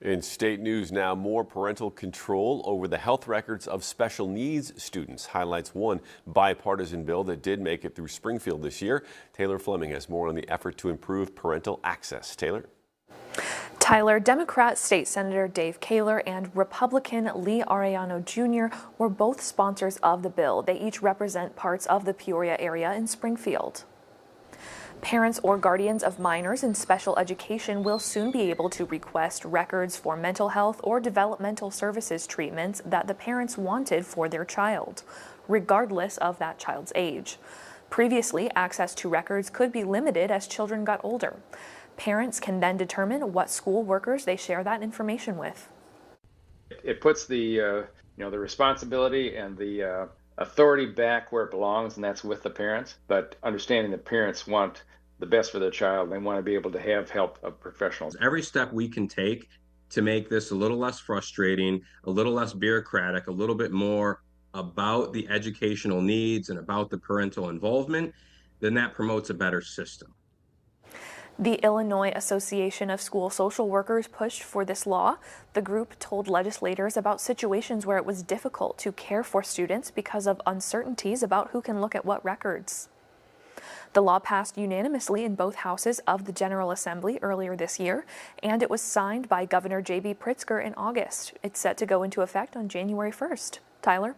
In state news now, more parental control over the health records of special needs students highlights one bipartisan bill that did make it through Springfield this year. Taylor Fleming has more on the effort to improve parental access. Taylor? Tyler, Democrat State Senator Dave Kaler and Republican Lee Arellano Jr. were both sponsors of the bill. They each represent parts of the Peoria area in Springfield. Parents or guardians of minors in special education will soon be able to request records for mental health or developmental services treatments that the parents wanted for their child, regardless of that child's age. Previously, access to records could be limited as children got older. Parents can then determine what school workers they share that information with. It puts the the responsibility and the authority back where it belongs, and that's with the parents. But understanding that parents want the best for their child, they want to be able to have help of professionals. Every step we can take to make this a little less frustrating, a little less bureaucratic, a little bit more about the educational needs and about the parental involvement, then that promotes a better system. The Illinois Association of School Social Workers pushed for this law. The group told legislators about situations where it was difficult to care for students because of uncertainties about who can look at what records. The law passed unanimously in both houses of the General Assembly earlier this year, and it was signed by Governor J.B. Pritzker in August. It's set to go into effect on January 1st. Tyler?